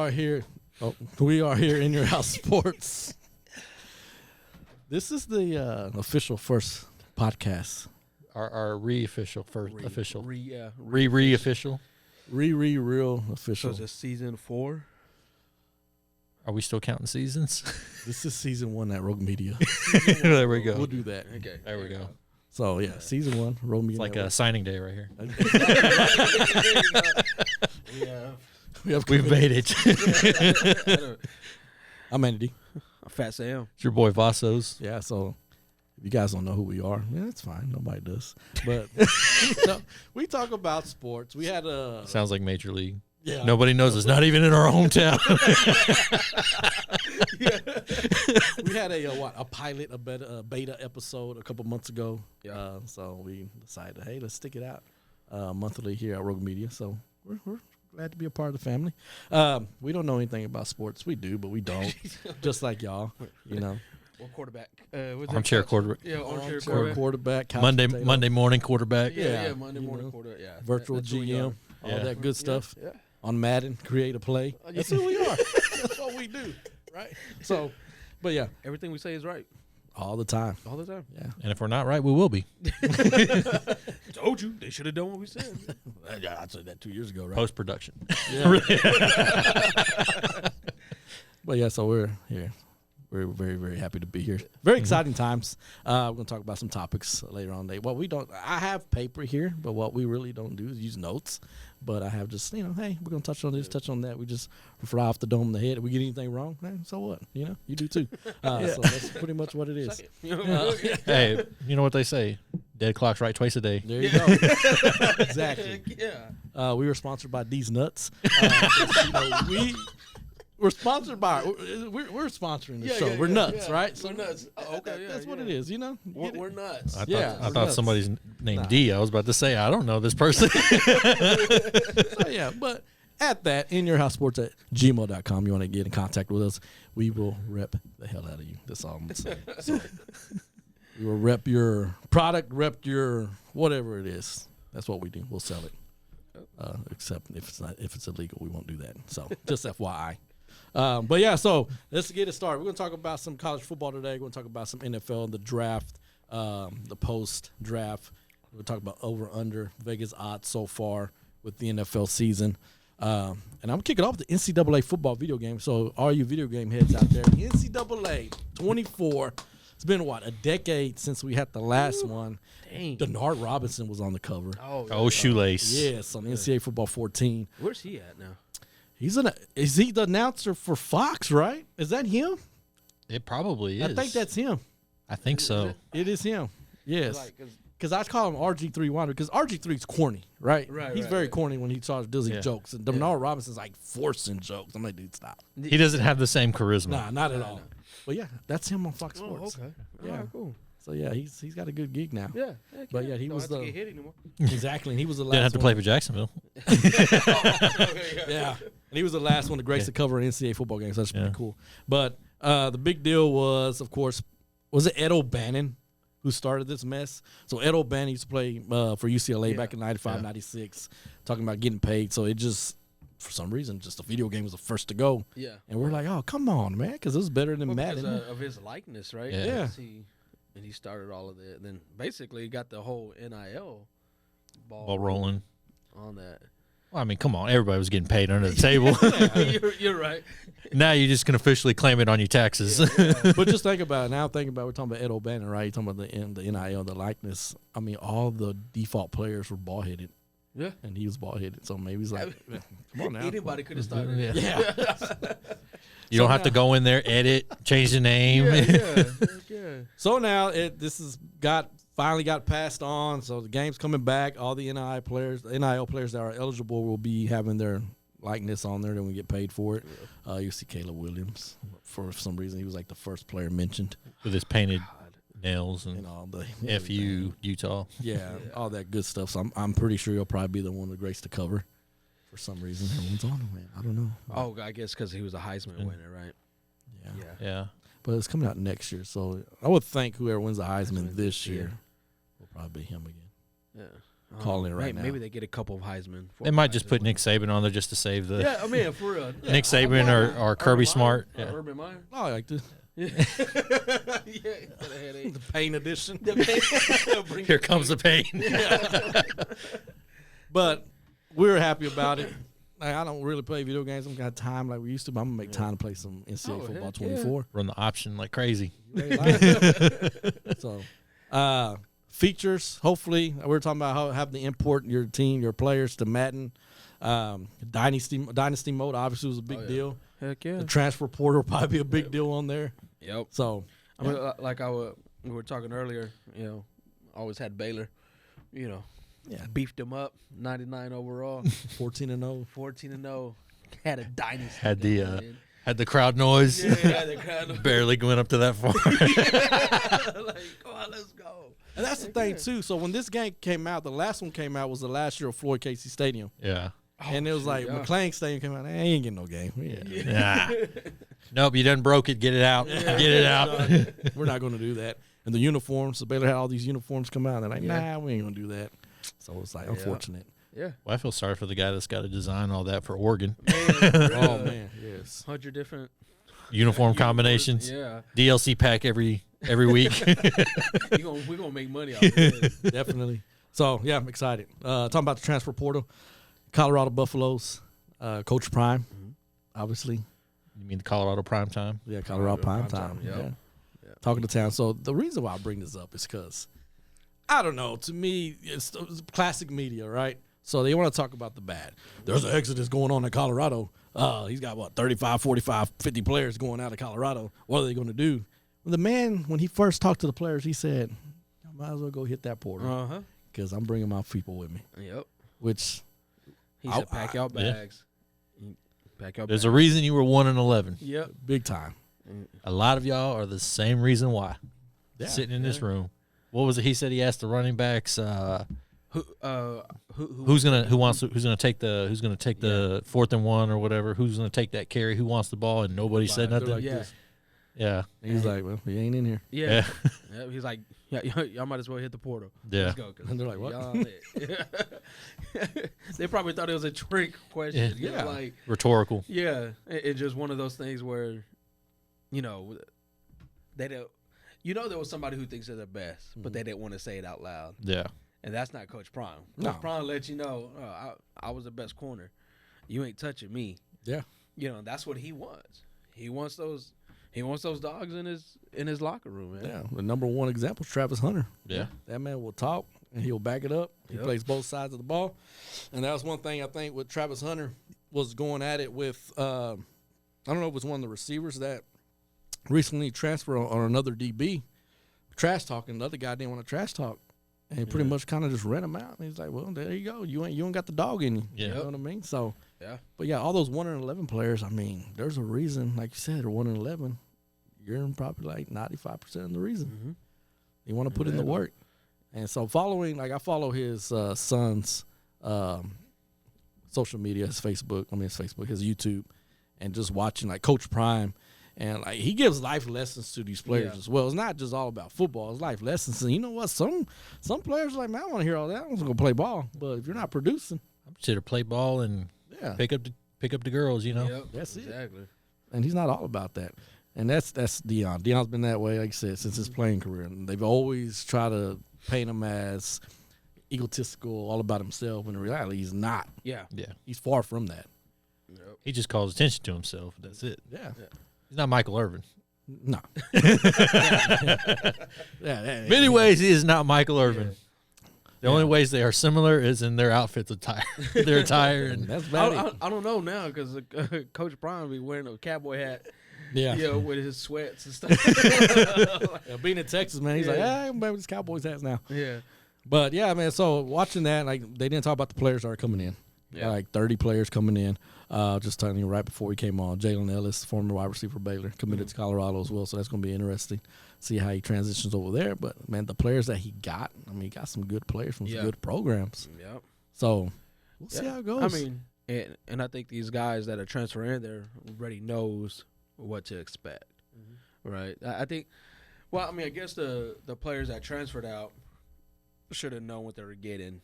are here. Oh, we are here in your house sports. This is the official first podcast. Our re-official first official. Re-official. Real So official. is this season 4? Are we still counting seasons? This is season 1 at Rogue Media. There we go. We'll do that. Okay. There we go. So yeah, season 1, Rogue Media. It's like a signing day right here. We've made it. I'm Andy. Fat Sam. It's your boy Vassos. Yeah, so if you guys don't know who we are, yeah, it's fine. Nobody does. But no, we talk about sports. We had a Sounds like Major League. yeah. Nobody knows us, not even in our hometown. We had a pilot, a beta episode a couple months ago. Yeah. So we decided, hey, let's stick it out monthly here at Rogue Media. So we're glad to be a part of the family. We don't know anything about sports. We do, but we don't. Just like y'all, you know. Or quarterback. Armchair quarterback. Yeah, armchair Quarterback. quarterback. Couch Monday potato, morning quarterback. Yeah, Monday you morning know, quarterback. Yeah. virtual That's who we GM, are. all Yeah. that good stuff. Yeah. On Madden, create a play. Yeah. That's who we are. That's what we do, right? So, but yeah, Everything we say is right all the time. all the time. Yeah. And if we're not right, we will be. Told you. They should have done what we said. Yeah, I said that 2 years ago, right? Post-production. Yeah. But yeah, so we're here. We're very, very happy to be here. Very exciting times. We're going to talk about some topics later on today. What we don't, I have paper here, but what we really don't do is use notes. But I have just, hey, we're going to touch on this, touch on that. We just fly off the dome of the head. If we get anything wrong, so what? You do too. So that's pretty much what it is. Hey, you know what they say? Dead clocks right twice a day. There you go. Exactly. Yeah. We were sponsored by These Nuts. We're sponsored by. We're sponsoring the show. We're nuts, right? We're nuts. Oh, okay, That's what it is. We're nuts. I we're thought nuts. somebody's named D. I was about to say, I don't know this person. So, yeah, but at that, inyourhousesports@gmail.com, you want to get in contact with us, we will rep the hell out of you. That's all I'm going to say. So, we will rep your product, rep your whatever it is. That's what we do. We'll sell it. Except if it's illegal, we won't do that. So just FYI. But yeah, so let's get it started. We're going to talk about some college football today. We're going to talk about some NFL, the draft, the post-draft. We're going to talk about over-under, Vegas odds so far with the NFL season. And I'm kicking off the NCAA football video game. So all you video game heads out there, NCAA 24. It's been, a decade since we had the last one. Dang. Denard Robinson was on the cover. Oh, shoelace. Yes, on NCAA Football 14. Where's he at now? Is he the announcer for Fox, right? Is that him? It probably is. I think that's him. I think so. It is him. Yes. Like, 'cause Because I call him RG3 Wander because RG3's corny, right? Right, He's right, very right. corny when he does Yeah. jokes. And Denard Robinson's like forcing jokes. I'm like, dude, stop. He doesn't have the same charisma. Nah, not at all. But yeah, that's him on Fox Oh, Sports. okay. Yeah. All right, cool. So yeah, he's got a good gig now. Yeah. But yeah, he Don't was have to the- get hit anymore. Exactly. And he was the last Didn't have to one. play for Jacksonville. Yeah. And he was the last one to grace the cover of an NCAA football game, so that's pretty Yeah. cool. But the big deal was, of course, was it Ed O'Bannon who started this mess? So Ed O'Bannon used to play for UCLA back in 95, 96, talking about getting paid. So it just, for some reason, just the video game was the first to go. Yeah. And we're like, oh, come on, man, because it was better than Well, Madden. because of his likeness, right? Yeah. Yeah. And he started all of that. Then basically got the whole NIL Ball rolling. on that. Well, I mean, come on. Everybody was getting paid under the table. You're right. Now you just can officially claim it on your taxes. But just think about it. Now think about, we're talking about Ed O'Bannon, right? You're talking about the NIL, the likeness. I mean, all the default players were ball-headed. Yeah. And he was ball-headed. So maybe he's like, come on now. Anybody could have started it. Yeah. You don't have to go in there, edit, change the name. Yeah. So now this is finally got passed on. So the game's coming back. All the NIL players that are eligible will be having their likeness on there. Then we get paid for it. You see Caleb Williams for some reason. He was like the first player mentioned. With his painted nails and And all the FU, Utah. yeah, all that good stuff. So I'm pretty sure he'll probably be the one to grace the cover. For some reason, everyone's on him, man. I don't know. Oh, I guess because he was a Heisman winner, right? Yeah. Yeah. But it's coming out next year, so I would think whoever wins the Heisman Heisman this year will probably be him again. Yeah. calling it right now. Maybe they get a couple of Heisman. They might just put Nick Saban on there just to save the Yeah, I mean, for real. Yeah. Nick Saban or Kirby Smart. Yeah. Urban Meyer. Oh, I like this. Yeah. The pain edition. Here comes the pain. But we were happy about it. Like, I don't really play video games. I don't got time like we used to, but I'm going to make time to play some NCAA Football 24. Run the option like crazy. So, features, hopefully. We were talking about how having to import your team, your players to Madden. Dynasty mode obviously was a big deal. Heck yeah. The transfer portal will probably be a big deal on there. Yep. So, I mean, like we were talking earlier, always had Baylor, beefed him up, 99 overall, 14-0. 14-0, had a dynasty. Had the crowd noise. Yeah, had the crowd noise. Barely went up to that far. Like, come on, let's go. And that's the thing, too. So, when this game came out, the last one came out was the last year of Floyd Casey Stadium. Yeah. And it was like McLean Stadium came out. They ain't getting no game. Yeah. Nope, you done broke it. Get it out. Get it out. We're not going to do that. And the uniforms, so Baylor had all these uniforms come out. And they're like, nah, we ain't going to do that. So it's like unfortunate. Yeah. Well, I feel sorry for the guy that's got to design all that for Oregon. Oh, man, yes. 100 different uniform combinations. Yeah. DLC pack every week. We're going to make money off of this. Definitely. So, yeah, I'm excited. Talking about the transfer portal. Colorado Buffaloes, Coach Prime, obviously. You mean the Colorado Prime Time? Yeah, Colorado Prime Time. Yep. Yeah. Talking to town. So the reason why I bring this up is because, I don't know, to me, it's classic media, right? So they want to talk about the bad. There's an exodus going on in Colorado. He's got, 35, 45, 50 players going out of Colorado. What are they going to do? Well, the man, when he first talked to the players, he said, I might as well go hit that portal because I'm bringing my people with me. Yep. Which... He said, pack out bags. Pack out There's a reason you were 1-11. Yep. Big time. A lot of y'all are the same reason why. Yeah. Sitting in this room. What was it? He said he asked the running backs who's gonna take the 4th and 1 or whatever, who's gonna take that carry, who wants the ball, and nobody said nothing. Like Yeah. He's like, well, he ain't in here. Yeah. He's like, y'all might as well hit the portal. Yeah. Let's go. And they're like, what? They probably thought it was a trick question. Yeah. Like Rhetorical. Yeah. It's just one of those things where, they don't. There was somebody who thinks they're the best, but they didn't want to say it out loud. Yeah. And that's not Coach Prime. No. Coach Prime let you know, I was the best corner. You ain't touching me. Yeah. That's what he wants. He wants those dogs in his locker room, man. Yeah. The number one example is Travis Hunter. Yeah. That man will talk and he'll back it up. He Yep. plays both sides of the ball. And that was one thing I think with Travis Hunter was going at it with I don't know if it was one of the receivers that recently transferred on another DB, trash talking. The other guy didn't want to trash talk. And he pretty much kind of just ran him out. And he's like, well, there you go. You ain't got the dog in you. Yeah. You know what I mean? So, Yeah. But, yeah, all those 1-11 players, I mean, there's a reason. Like you said, they're 1-11. You're probably like 95% of the reason. Mm-hmm. You want to put in the work. And so I follow his son's social media, his YouTube, and just watching, like, Coach Prime. And like he gives life lessons to these players as well. It's not just all about football; it's life lessons. And you know what? Some players are like, man, I want to hear all that. I'm just gonna play ball. But if you're not producing, I'm just here to play ball and pick up the girls. Yep, that's exactly. it. And he's not all about that. And that's Deion. Deion's been that way, like I said, since his playing career. And they've always tried to paint him as egotistical, all about himself. When in reality, he's not. Yeah. Yeah. He's far from that. Yep. He just calls attention to himself. That's it. Yeah. He's not Michael Irvin. No. Many ways, he is not Michael Irvin. The only ways they are similar is in their outfits attire. Their attire. And that's bad. I don't know now because Coach Brown be wearing a cowboy hat. Yeah. With his sweats and stuff. Being in Texas, man, he's like, hey, I'm wearing these Cowboys hats now. Yeah. But, yeah, man, so watching that, like, they didn't talk about the players that are coming in. Yeah. Like 30 players coming in. Just telling you right before he came on, Jalen Ellis, former wide receiver for Baylor, committed to Colorado as well. So that's going to be interesting. See how he transitions over there. But, man, the players that he got, I mean, he got some good players from some good programs. Yep. So we'll see how it goes. I mean, and I think these guys that are transferring in there already knows what to expect. Mm-hmm. Right? I think, I guess the players that transferred out should have known what they were getting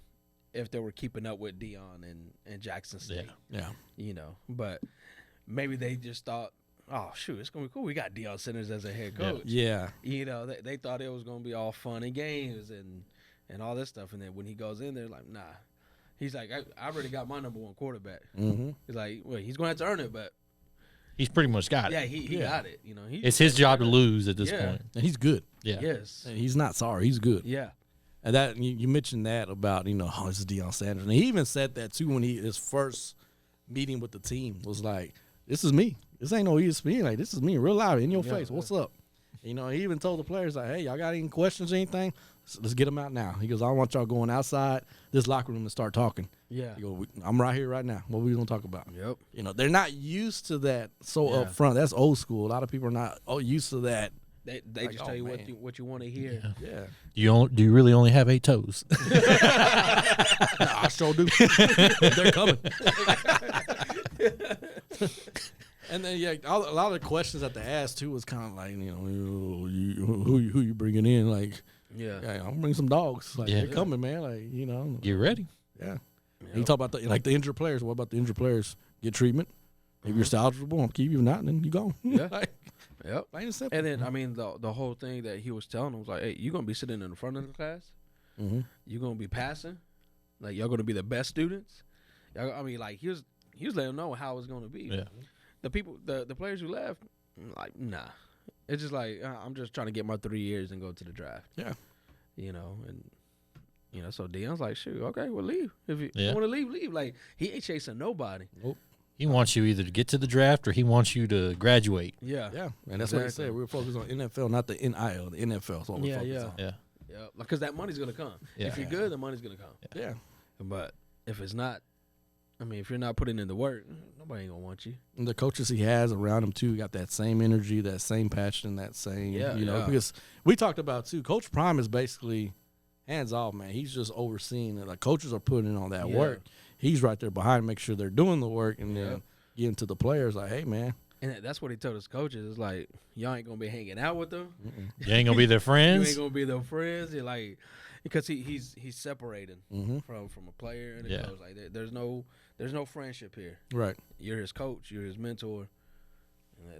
if they were keeping up with Deion and Jackson State. Yeah. You know, but maybe they just thought, oh, shoot, it's going to be cool. We got Deion Sanders as a head coach. Yeah. You know, they thought it was going to be all fun and games and all this stuff. And then when he goes in there, like, nah. He's like, I already got my number one quarterback. Mm-hmm. He's like, well, he's going to have to earn it, but. He's pretty much got it. Yeah, he got it. You know, it's his job to lose at this point. And he's good. Yeah. Yes. And he's not sorry. He's good. Yeah. And that you mentioned that about, this is Deion Sanders. And he even said that, too, when his first meeting with the team was like, this is me. This ain't no ESPN. Like, this is me, real loud, in your face. What's up? He even told the players, like, hey, y'all got any questions or anything? Let's get them out now. He goes, I don't want y'all going outside this locker room and start talking. Yeah. He goes, I'm right here right now. What we going to talk about? Yep. They're not used to that up front. That's old school. A lot of people are not used to that. They like, just tell you what you want to hear. Yeah. Do you really only have 8 toes? I sure do. They're coming. And then a lot of the questions that they asked too was kind of like, who you bringing in? Like, I'm gonna bring some dogs. Like, they're coming, man. Like, Get ready. Yeah. He talk about the injured players. What about the injured players? Get treatment. If you're salvageable, I'll keep you. Not, then you go. Yeah. Yep. Plain and simple. And then the whole thing that he was telling them was like, hey, you're gonna be sitting in the front of the class. Mm-hmm. You're gonna be passing. Like, y'all gonna be the best students. He was letting them know how it's gonna be. Yeah. The people, the players who left, like, nah. It's just like, I'm just trying to get my 3 years and go to the draft. Yeah. So Deion's like, shoot, okay, well, leave. If you want to leave. Like, he ain't chasing nobody. Nope. He wants you either to get to the draft or he wants you to graduate. Yeah. Yeah. And that's what he said. We're focused on NFL, not the NIL. The NFL is what we're focused on. Yeah. Yeah. Because that money's going to come. Yeah. If you're good, the money's going to come. Yeah. But if it's not, if you're not putting in the work, nobody ain't going to want you. And the coaches he has around him, too, got that same energy, that same passion, that same, because we talked about, too, Coach Prime is basically hands off, man. He's just overseeing it. Like, coaches are putting in all that work. He's right there behind, make sure they're doing the work, and then getting to the players like, hey, man. And that's what he told his coaches. It's like, y'all ain't going to be hanging out with them. You ain't going to be their friends. You ain't going to be their friends. You're like, because he's separating from a player and a coach. Like, there's no friendship here. Right. You're his coach. You're his mentor.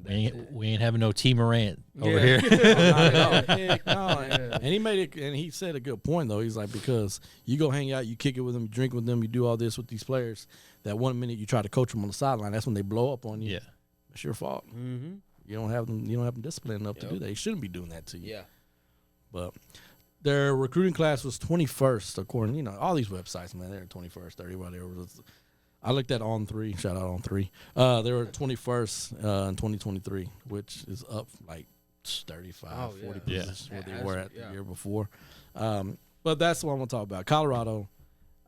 We ain't having no T. Morant over here. Heck no. And he made it, and he said a good point though. He's like, because you go hang out, you kick it with them, you drink with them, you do all this with these players. That 1 minute you try to coach them on the sideline, that's when they blow up on you. Yeah, it's your fault. Mm-hmm. You don't have them disciplined enough to do that. They shouldn't be doing that to you. Yeah. But their recruiting class was 21st, according all these websites, man. They're 21st, 30, whatever. I looked at On3. Shout out On3. They were 21st in 2023, which is up like 35, 40 positions where they were at the year before. But that's what I'm going to talk about. Colorado,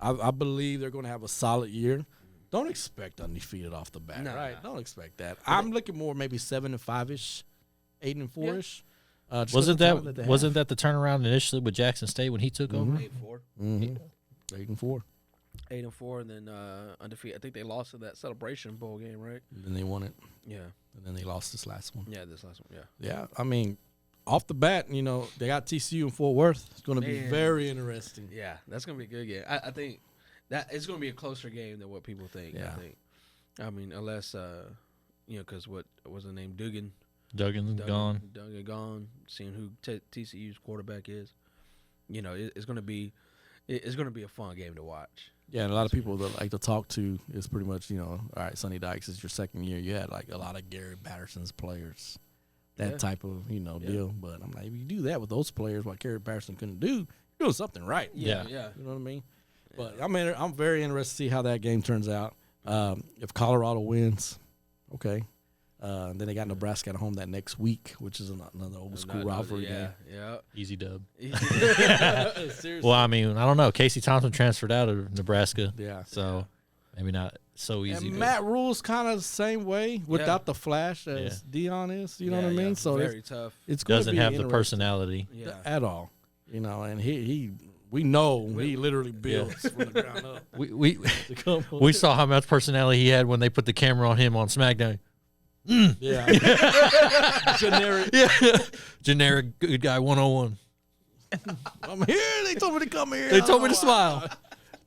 I believe they're going to have a solid year. Don't expect undefeated off the bat, right? Don't expect that. I'm looking more maybe 7-5-ish, 8-4-ish. Wasn't that the turnaround initially with Jackson State when he took over? 8-4. 8-4. 8-4, and then undefeated. I think they lost in that Celebration Bowl game, right? And then they won it. Yeah. And then they lost this last one. Yeah, this last one. Yeah. Yeah. I mean, off the bat, they got TCU in Fort Worth. It's going to be very interesting. Yeah, that's going to be a good game. I think that it's going to be a closer game than what people think. Yeah. I think. I mean, unless because what was the name? Duggan's gone. Duggan gone. Seeing who TCU's quarterback is, it's going to be a fun game to watch. Yeah, and a lot of people that like to talk to is pretty much, all right, Sonny Dykes is your second year. You had like a lot of Gary Patterson's players, that type of, deal. But I'm like, if you do that with those players, what Gary Patterson couldn't do, you're doing something right. Yeah. Yeah. You know what I mean? But I'm very interested to see how that game turns out. If Colorado wins, okay. Then they got Nebraska at home that next week, which is another old school rivalry game. Yeah. Easy dub. Seriously. Well, I mean, I don't know. Casey Thompson transferred out of Nebraska. Yeah. So maybe not so easy. And Matt Rule's kind of the same way without the flash as Dion is. You know what I mean? So very tough. It's doesn't have the personality at all. And we know he literally builds from the ground up. We saw how much personality he had when they put the camera on him on SmackDown. Yeah. Generic. Yeah. Generic good guy 101. I'm here. They told me to come here. They told me to smile.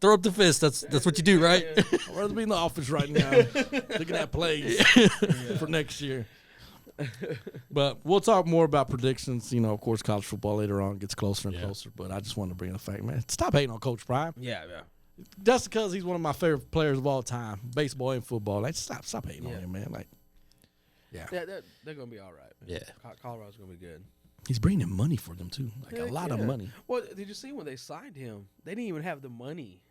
throw up the fist. That's what you do, right? I'd rather be in the office right now looking at plays for next year. But we'll talk more about predictions. You know, of course, college football later on gets closer and closer. But I just want to bring the fact, man, stop hating on Coach Prime. Yeah. Just because he's one of my favorite players of all time, baseball and football. Like, stop hating on him, man. Like, They're gonna be all right. Man. Yeah. Colorado's gonna be good. he's bringing money for them too, like a lot of money. Well, did you see when they signed him? They didn't even have the money.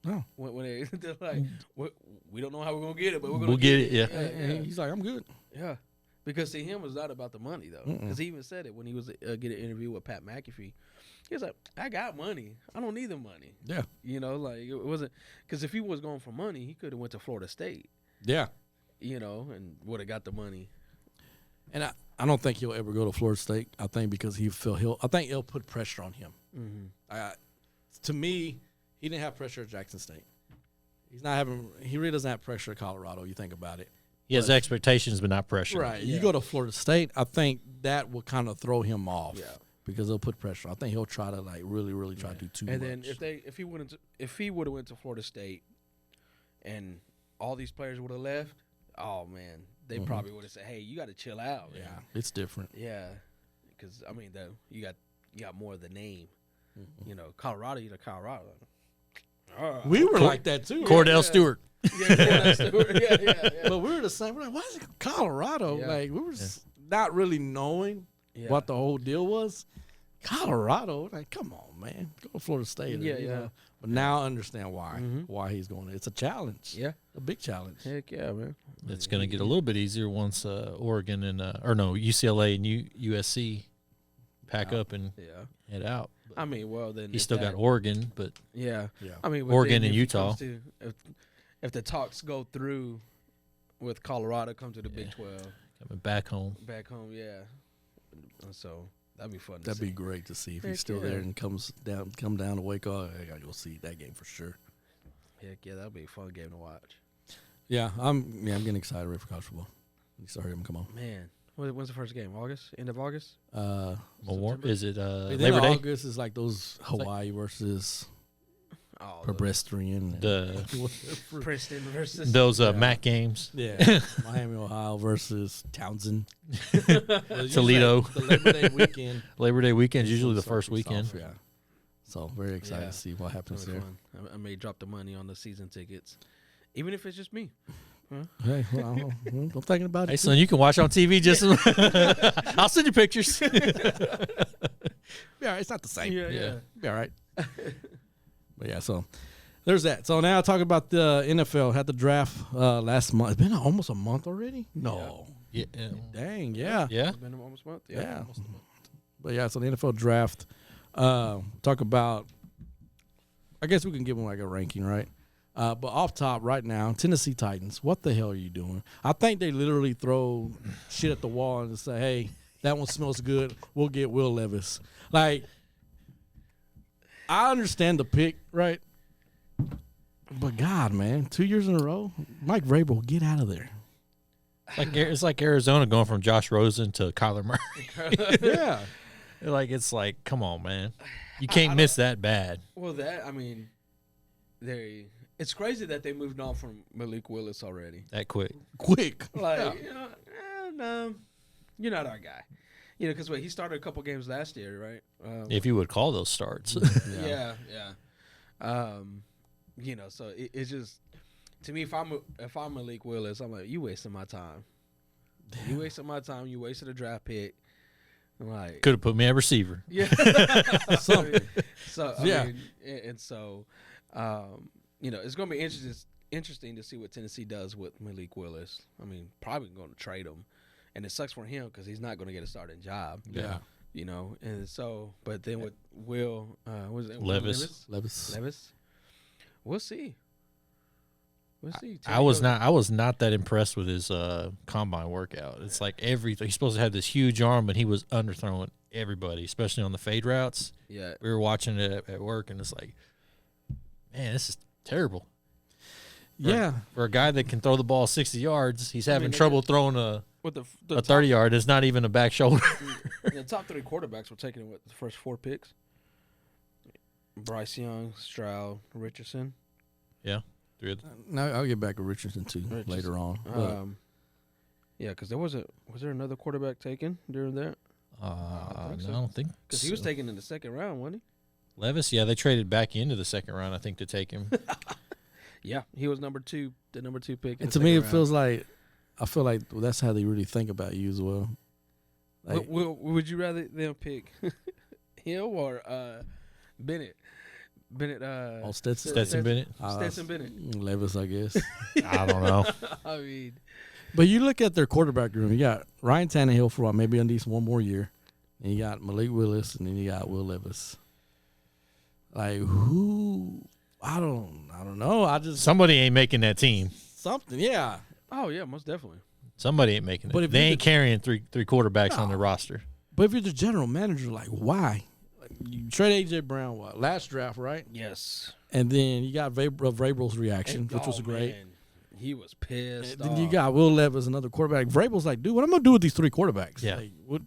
No, When they're like, we don't know how we're gonna get it, but we'll get it. Yeah. and he's like, I'm good. Yeah. Because to him, it's not about the money, though. Because he even said it when he was getting an interview with Pat McAfee. He was like, I got money. I don't need the money. Yeah. You know, like, it wasn't – because if he was going for money, he could have went to Florida State. Yeah. You know, and would have got the money. And I don't think he'll ever go to Florida State. I think because I think he'll put pressure on him. Mm-hmm. To me, he didn't have pressure at Jackson State. He really doesn't have pressure at Colorado, you think about it. He has expectations, but not pressure. Right. Yeah. You go to Florida State, I think that will kind of throw him off. Yeah. Because they'll put pressure. I think he'll try to really try to do too much. And then if he would have went to Florida State, and all these players would have left, oh man, they probably would have said, "Hey, you got to chill out." Man. Yeah, it's different. Yeah, because I mean, you got more of the name. You know, Colorado, you're Colorado. We were like that too. Cordell Stewart. Yeah. But we were the same. We're like, why is it Colorado? Yeah. Like we were not really knowing what the whole deal was. Colorado, like, come on, man, go to Florida State. Yeah. But now I understand why he's going. It's a challenge. Yeah, a big challenge. Heck yeah, man. It's going to get a little bit easier once Oregon and UCLA and USC pack up and head out. But I mean, well, then he's still got Oregon, but yeah. I mean, Oregon and Utah. If the talks go through with Colorado, come to the Big 12, coming back home, yeah. So that'd be fun. That'd be great to see if he's still there and come down to Waco. I gotta go see that game for sure. Heck yeah, that'd be a fun game to watch. Yeah, I'm getting excited for college football. You start hearing them come on. Man, when's the first game? August? End of August? Is it Labor Day? August is like those Hawaii versus pedestrian. Princeton versus those MAC games. Yeah, Miami, Ohio versus Townsend. Toledo. The Labor Day weekend. Labor Day weekend is usually the first weekend. Yeah. So very excited to see what happens there. Fun. I may drop the money on the season tickets, even if it's just me. Huh? Hey, well, I'm thinking about it. Hey, son, you can watch on TV. Just I'll send you pictures. Be all right. It's not the same. Yeah. Be all right. But yeah, so there's that. So now talking about the NFL. Had the draft last month. It's been almost a month already. No. Yeah. Dang. Yeah. Yeah. It's been almost a month. Yeah. Almost a month. But yeah, so the NFL draft. Talk about. I guess we can give them like a ranking, right? But off top right now, Tennessee Titans. What the hell are you doing? I think they literally throw shit at the wall and say, "Hey, that one smells good. We'll get Will Levis." Like, I understand the pick, right? But God, man, 2 years in a row, Mike Vrabel, get out of there. It's like Arizona going from Josh Rosen to Kyler Murray. Yeah. It's like, come on, man. You can't miss that bad. Well, it's crazy that they moved on from Malik Willis already. That quick. Like, no, you're not our guy. You know, because he started a couple games last year, right? If you would call those starts. Yeah. You know, so it's just, to me, if I'm Malik Willis, I'm like, you wasting my time. You wasted my time. You wasted a draft pick. I'm like, could have put me at receiver. Yeah. You know, it's going to be interesting to see what Tennessee does with Malik Willis. I mean, probably going to trade him. And it sucks for him because he's not going to get a starting job. Yeah. You know, and so, but then with Will, Levis. We'll see. I was not that impressed with his combine workout. It's like everything. He's supposed to have this huge arm, but he was underthrowing everybody, especially on the fade routes. Yeah. We were watching it at work, and it's like, man, this is terrible. For a guy that can throw the ball 60 yards, he's having trouble throwing a 30-yard. It's not even a back shoulder. The top 3 quarterbacks were taking the first 4 picks. Bryce Young, Stroud, Richardson. Yeah. No, I'll get back to Richardson too later on. Yeah, because was there another quarterback taken during that? I don't think because he was taken in the second round, wasn't he? Levis, yeah, they traded back into the second round, I think, to take him. Yeah, he was the number two pick. And to me, it feels like that's how they really think about you as well. Like, would you rather them pick him or Bennett? Stetson Bennett. Stetson Bennett. Levis, I guess. I don't know. I mean, but you look at their quarterback room. You got Ryan Tannehill for maybe at least one more year, and you got Malik Willis, and then you got Will Levis. Like who? I don't know. Somebody ain't making that team. Something, yeah. Oh yeah, most definitely. Somebody ain't making it. They ain't carrying three quarterbacks on their roster. But if you're the general manager, like why? Like, you trade A.J. Brown last draft, right? Yes. And then you got Vrabel's reaction, which was great. Man. He was pissed. And then you got Will Levis, another quarterback. Vrabel's like, dude, what am I gonna do with these three quarterbacks? Yeah. Like, what?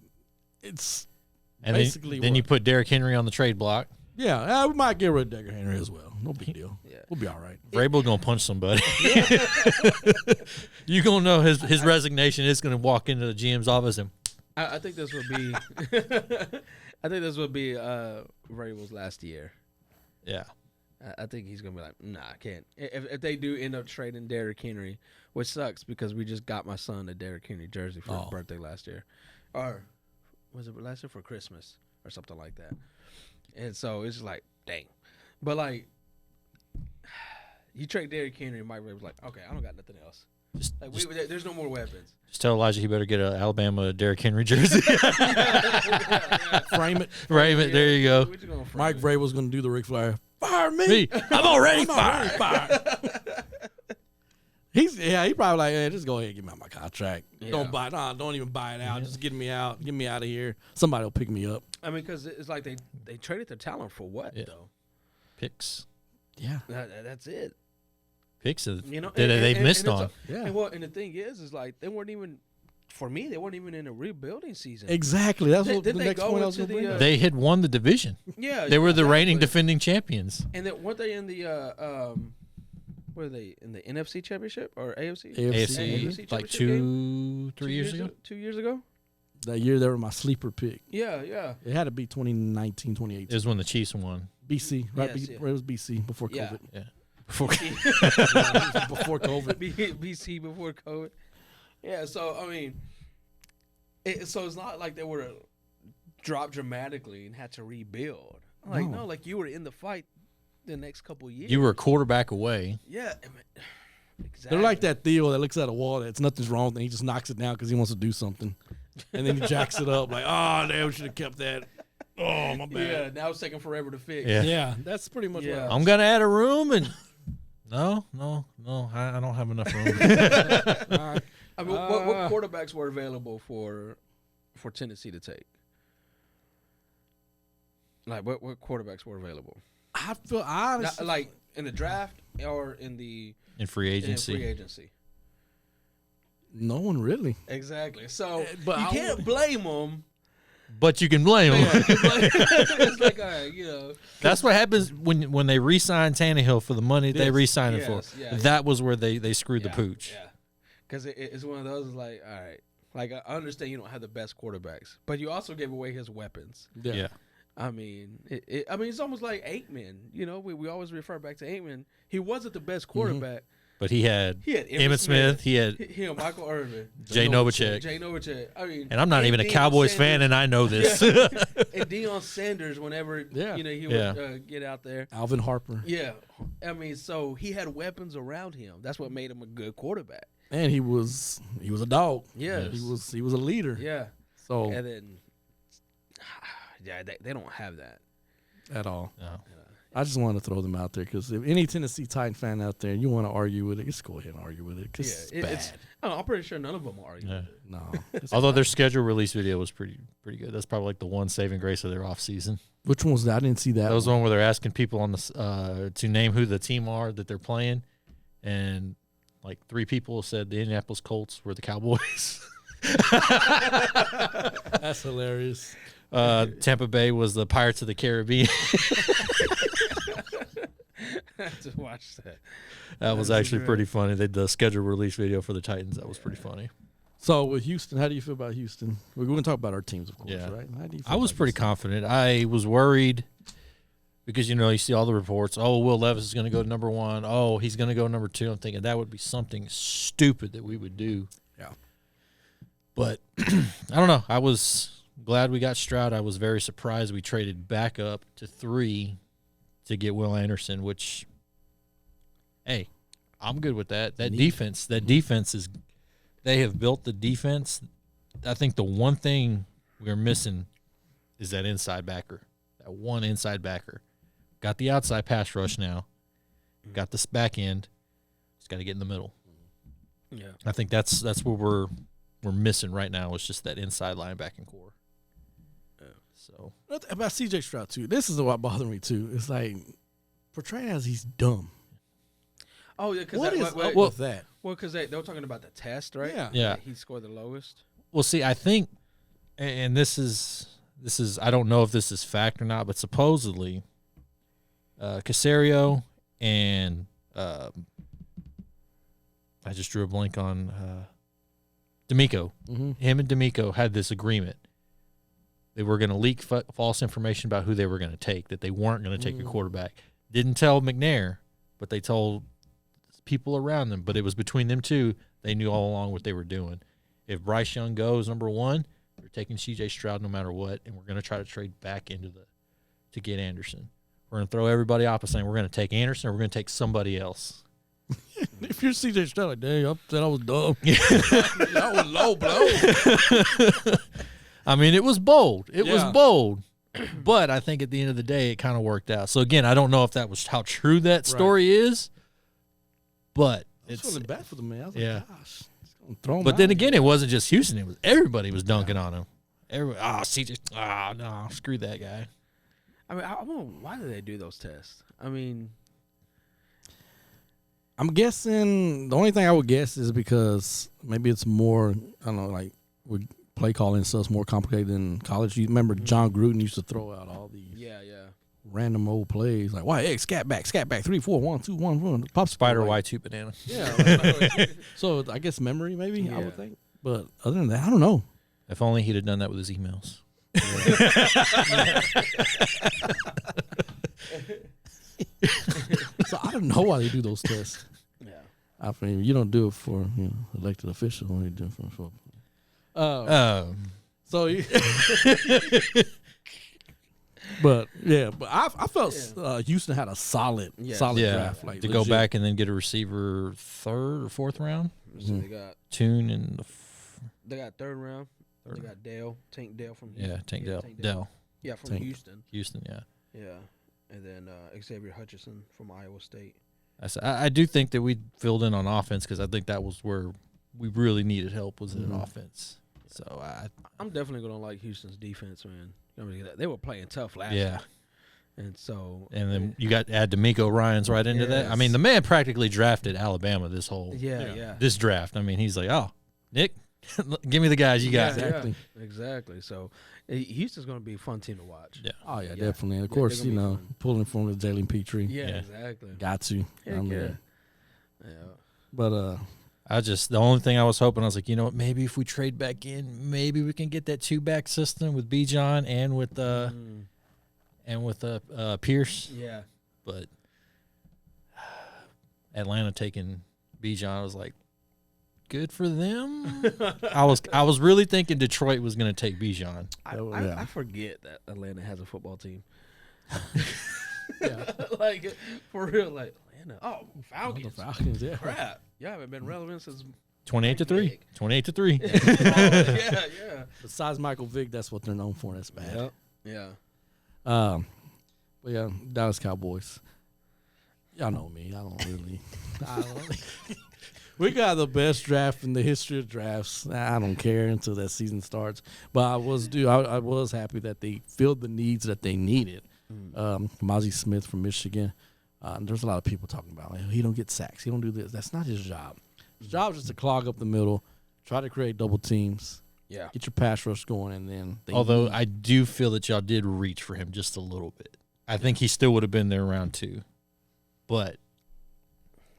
It's and basically then you put Derrick Henry on the trade block. Yeah, we might get rid of Derrick Henry as well. No big deal. Yeah. We'll be all right. Vrabel gonna punch somebody. You gonna know his resignation is gonna walk into the GM's office and. I think this would be. I think this would be Vrabel's last year. Yeah. I think he's gonna be like, nah, I can't. If they do end up trading Derrick Henry, which sucks because we just got my son a Derrick Henry jersey for his birthday last year, or was it last year for Christmas or something like that? And so it's just like, dang. But like, you trade Derrick Henry, and Mike Vrabel's like, okay, I don't got nothing else. There's no more weapons. Just tell Elijah he better get an Alabama Derrick Henry jersey. Frame it. Frame it. There you go. Mike Vrabel's going to do the Ric Flair. Fire me. I'm already fired. He probably like, hey, just go ahead and give me out my contract. Yeah. Don't even buy it out. Just get me out. Get me out of here. Somebody will pick me up. I mean, because it's like they traded their talent for what though? Picks. Yeah. That's it. Picks. They've missed on. Yeah. And the thing is like they weren't even. For me, they weren't even in a rebuilding season. Exactly. That's what the next point I was going to bring up. They had won the division. Yeah. They were the reigning defending champions. And then weren't they in the were they in the NFC Championship or AFC? AFC like 2-3 years ago. 2 years ago? That year they were my sleeper pick. Yeah, yeah. It had to be 2019, 2018. It was when the Chiefs won. BC, right? Yes, It was BC before COVID. Yeah. Before COVID. BC before COVID. Yeah, so, I mean, so it's not like they were to drop dramatically and had to rebuild. Like, no, like you were in the fight the next couple of years. You were a quarterback away. Yeah, I mean, exactly. They're like that Theo that looks at a wall that's nothing's wrong with it. He just knocks it down because he wants to do something. And then he jacks it up like, oh, damn, we should have kept that. Oh, my bad. Yeah, now it's taking forever to fix. Yeah, that's pretty much what I'm going to add a room and no, I don't have enough room. All right. I mean, what quarterbacks were available for Tennessee to take? Like, what quarterbacks were available? I feel honestly like in the draft or in free agency. No one really. Exactly. So, but you can't blame them. But you can blame them. It's like, all right, you know. That's what happens when they re-signed Tannehill for the money they re-signed him for. Yeah, that was where they screwed the pooch. Yeah. Because it's one of those, like, all right. Like, I understand you don't have the best quarterbacks, but you also gave away his weapons. Yeah. I mean, it's almost like Aikman. You know, we always refer back to Aikman. He wasn't the best quarterback. But he had Emmitt Smith. He had Michael Irvin. Jay Novacek. I mean, and I'm not even a Cowboys fan, and I know this. And Deion Sanders, whenever he would get out there. Alvin Harper. Yeah. I mean, so he had weapons around him. That's what made him a good quarterback. And he was a dog. Yeah. He was a leader. Yeah. So and then they don't have that at all. No. I just want to throw them out there because if any Tennessee Titan fan out there, you want to argue with it, just go ahead and argue with it because it's bad. I'm pretty sure none of them argue with it. No. Although their schedule release video was pretty good. That's probably like the one saving grace of their offseason. Which one was that? I didn't see that. That was the one where they're asking people on the to name who the team are that they're playing, and like 3 people said the Indianapolis Colts were the Cowboys. That's hilarious. Tampa Bay was the Pirates of the Caribbean. to watch that. That was actually pretty funny. They did the schedule release video for the Titans. That was pretty funny. So with Houston, how do you feel about Houston? We're going to talk about our teams, of course, right? How do you feel I was pretty confident. I was worried because, you see all the reports. Oh, Will Levis is going to go to number 1. Oh, he's going to go number 2. I'm thinking that would be something stupid that we would do. Yeah. But I don't know. I was glad we got Stroud. I was very surprised we traded back up to 3 to get Will Anderson, which, hey, I'm good with that. That defense is – they have built the defense. I think the one thing we're missing is that inside backer, that one inside backer. Got the outside pass rush now. Got this back end. Just got to get in the middle. Yeah, I think that's what we're missing right now. Is just that inside linebacking core. So about CJ Stroud too. This is what bothers me too. It's like portraying as he's dumb. Oh yeah, because what is up with that? Well, because they were talking about the test, right? Yeah. He scored the lowest. Well, see, I think, and this is I don't know if this is fact or not, but supposedly, Casario and I just drew a blank on D'Amico. Mm-hmm. Him and D'Amico had this agreement. They were going to leak false information about who they were going to take, that they weren't going to take a quarterback. Didn't tell McNair, but they told people around them. But it was between them two. They knew all along what they were doing. If Bryce Young goes number 1, they're taking C.J. Stroud no matter what, and we're going to try to trade back to get Anderson. We're going to throw everybody opposite. We're going to take Anderson, or we're going to take somebody else. If you're C.J. Stroud, like, dang, I said I was dumb. That was low blow. I mean, it was bold. It was bold. But I think at the end of the day, it kind of worked out. So, again, I don't know if that was how true that story is, but it's feeling bad for the man. I was like, gosh. Throw him but out. then again, it wasn't just Houston. It was everybody was dunking on him. CJ, no, screw that guy. I mean, I wonder why do they do those tests? I mean, I'm guessing the only thing I would guess is because maybe it's more, I don't know, like with play calling stuff's more complicated than college. You remember John Gruden used to throw out all these random old plays like, why, hey, scat back, 3, 4, 1, 2, 1, 1, pop spider, Y2 banana. Yeah. So I guess memory maybe, I would think. But other than that, I don't know. If only he'd have done that with his emails. So I don't know why they do those tests. Yeah. I mean, you don't do it for elected officials when you do it for football. So, but I felt Houston had a solid draft. Like to go back and then get a receiver 3rd or 4th round. So they got Tune and they got 3rd round. They got Tank Dale from Houston. Tank Dale. Yeah, from Houston. Houston, yeah. Yeah, and then Xavier Hutchinson from Iowa State. I do think that we filled in on offense because I think that was where we really needed help was in offense. So I'm definitely gonna like Houston's defense, man. I mean, they were playing tough last year. And then you got add D'Amico Ryans right into that. I mean, the man practically drafted Alabama this whole this draft. I mean, he's like, oh, Nick, give me the guys you got. Exactly. So Houston's going to be a fun team to watch. Yeah. Oh yeah, definitely. And of course, pulling from the Jalen Petrie. Yeah, exactly. Got to. Yeah. But the only thing I was hoping, I was like, you know what, maybe if we trade back in, maybe we can get that 2-back system with Bijan and with Pierce. Yeah. But Atlanta taking Bijan, I was like, good for them. I was really thinking Detroit was going to take Bijan. I forget that Atlanta has a football team. Yeah. Like, for real, like, Atlanta. Oh, Falcons. The Falcons, yeah. Crap. Y'all haven't been relevant since 28-3. 28-3. Yeah. Besides Michael Vick, that's what they're known for. That's bad. Yeah. But yeah, Dallas Cowboys. Y'all know me. I don't really. We got the best draft in the history of drafts. I don't care until that season starts. But I was happy that they filled the needs that they needed. Mozzie Smith from Michigan. There's a lot of people talking about he don't get sacks. He don't do this. That's not his job. His job is just to clog up the middle, try to create double teams. Yeah. Get your pass rush going, and then. Although I do feel that y'all did reach for him just a little bit. I think he still would have been there round 2. but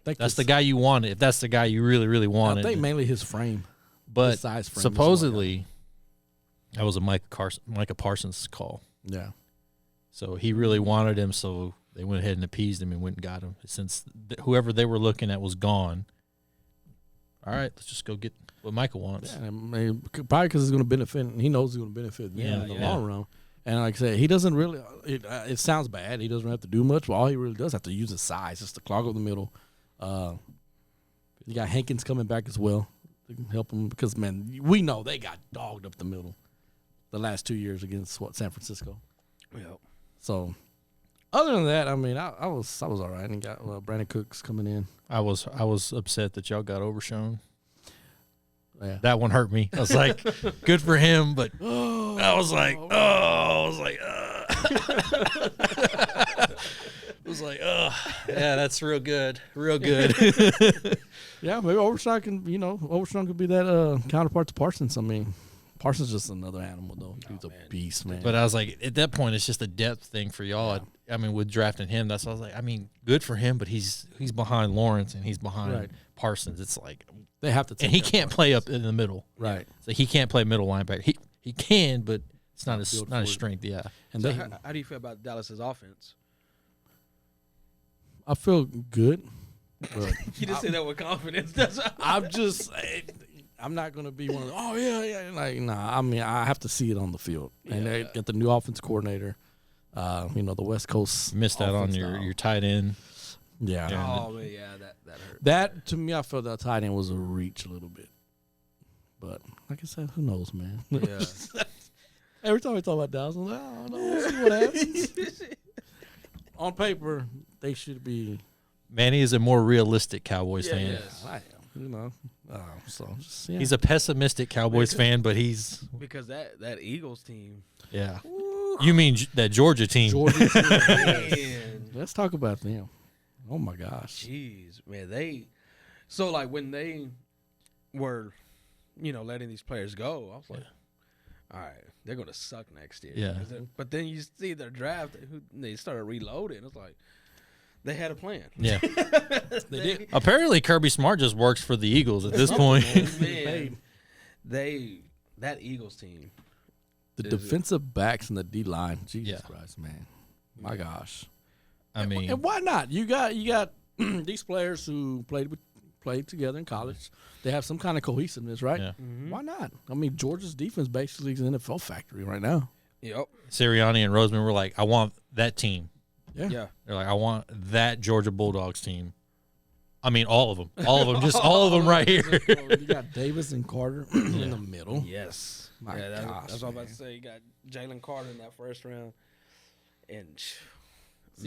that's the guy you wanted. If that's the guy you really, really wanted. I think mainly his frame. But his size frame supposedly, that was a Micah Parsons call. Yeah. So he really wanted him, so they went ahead and appeased him and went and got him. Since whoever they were looking at was gone, all right, let's just go get what Micah wants. Yeah, probably because it's going to benefit. He knows it's going to benefit them in the long run. And like I said, he doesn't really. It sounds bad. He doesn't have to do much, but all he really does have to use his size just to clog up the middle. You got Hankins coming back as well to help him because man, we know they got dogged up the middle the last 2 years against San Francisco. Yeah. So other than that, I mean, I was all right. And got Brandon Cooks coming in. I was upset that y'all got overshown. Yeah. That one hurt me. I was like, good for him, but I was like, yeah, that's real good. Real good. Yeah, maybe Overshown could be that counterpart to Parsons. I mean, Parsons is just another animal, though. He's a beast, man. But I was like, at that point, it's just a depth thing for y'all. Yeah. I mean, with drafting him, that's what I was like, I mean, good for him, but he's behind Lawrence and he's behind Parsons. It's like they have to take and he can't play up in the middle. Right. So he can't play middle linebacker. He can, but it's not his strength, yeah. And so how do you feel about Dallas's offense? I feel good. But you just say that with confidence. I'm not going to be one of the, like, nah. I mean, I have to see it on the field. And they get the new offense coordinator, the West Coast. You missed out on your tight end. Yeah. Oh, man, yeah, that hurt. That, to me, I felt that tight end was a reach a little bit. But, like I said, who knows, man? Yeah. Every time we talk about Dallas, I'm like, I don't know. We'll see what happens. On paper, they should be. Manny is a more realistic Cowboys fan. Yes. I am, He's a pessimistic Cowboys fan, but he's because that Eagles team. Yeah. You mean that Georgia team? Let's talk about them. Oh my gosh. Jeez, man, when they were, letting these players go, I was like, all right, they're gonna suck next year. Yeah. But then you see their draft, they started reloading. It's like they had a plan. Yeah. They did. Apparently, Kirby Smart just works for the Eagles at this point. Man, that Eagles team. The defensive backs and the D line. Jesus Christ, man. My gosh. I mean, and why not? You got these players who played together in college. They have some kind of cohesiveness, right? Yeah. Mm-hmm. Why not? I mean, Georgia's defense basically is an NFL factory right now. Yep. Sirianni and Roseman were like, I want that team. Yeah. They're like, I want that Georgia Bulldogs team. I mean, all of them. All of them. Just all of them right here. You got Davis and Carter in the middle. Yes. My that's gosh, what I was about to say. You got Jalen Carter in that first round. And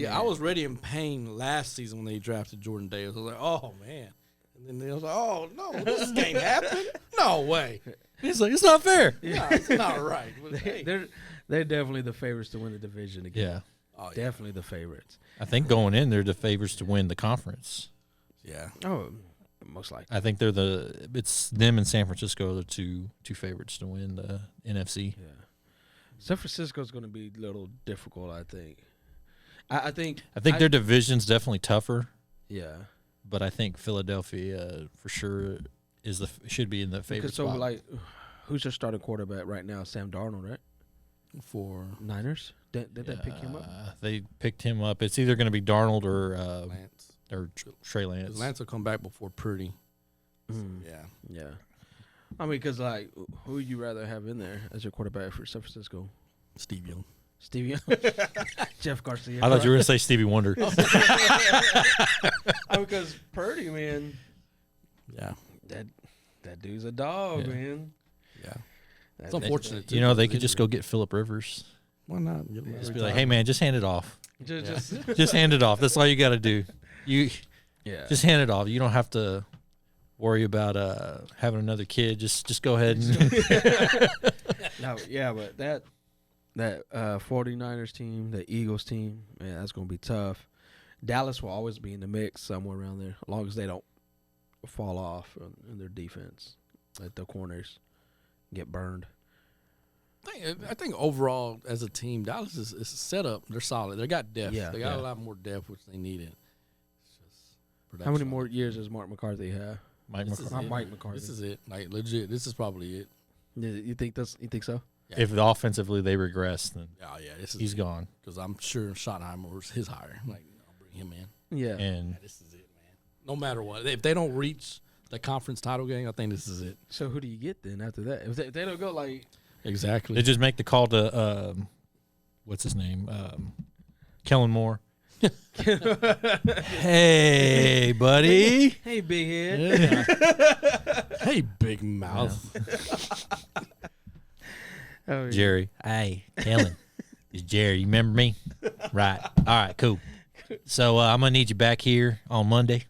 I was ready in pain last season when they drafted Jordan Davis. I was like, oh, man. And then they was like, oh, no, this can't happen. No way. He's like, it's not fair. Yeah, it's not right. They're definitely the favorites to win the division again. Yeah. Oh, yeah. Definitely the favorites. I think going in, they're the favorites to win the conference. Yeah. Oh, most likely. I think it's them and San Francisco are the two favorites to win the NFC. Yeah. San Francisco's going to be a little difficult, I think. I think their division's definitely tougher. Yeah. But I think Philadelphia for sure should be in the favorite spot. So, like, who's their starting quarterback right now? Sam Darnold, right? For Niners? Did they pick him up? They picked him up. It's either going to be Darnold or Lance. Or Trey Lance. Lance will come back before Purdy. Yeah. I mean, because, like, who would you rather have in there as your quarterback for San Francisco? Steve Young. Stevie Young. Jeff Garcia. I thought you were going to say Stevie Wonder. Because Purdy, man. Yeah. That dude's a dog, man. Yeah. It's unfortunate, too. They could just go get Phillip Rivers. Why not? Just be like, hey, man, just hand it off. Just hand it off. That's all you got to do. Just hand it off. You don't have to worry about having another kid. Just go ahead and but that 49ers team, the Eagles team, man, that's going to be tough. Dallas will always be in the mix somewhere around there, as long as they don't fall off in their defense. Let the corners get burned. I think overall, as a team, Dallas is set up. They're solid. They got depth. Yeah. They got a lot more depth, which they needed. How many more years does Mark McCarthy have? Mike McCarthy. This is it. Like legit. This is probably it. You think so? Yeah. If offensively they regress, then he's gone. Because I'm sure Schottenheimer was his hire. Like, I'll bring him in. Yeah. And this is it, man. No matter what. If they don't reach the conference title game, I think this is it. So who do you get then after that? If they don't go like exactly, they just make the call to what's his name, Kellen Moore. Hey, buddy. Hey, big head. Yeah. Hey, big mouth. Oh, yeah. Jerry. Hey, Kellen. It's Jerry. You remember me? Right. All right, cool. So I'm going to need you back here on Monday.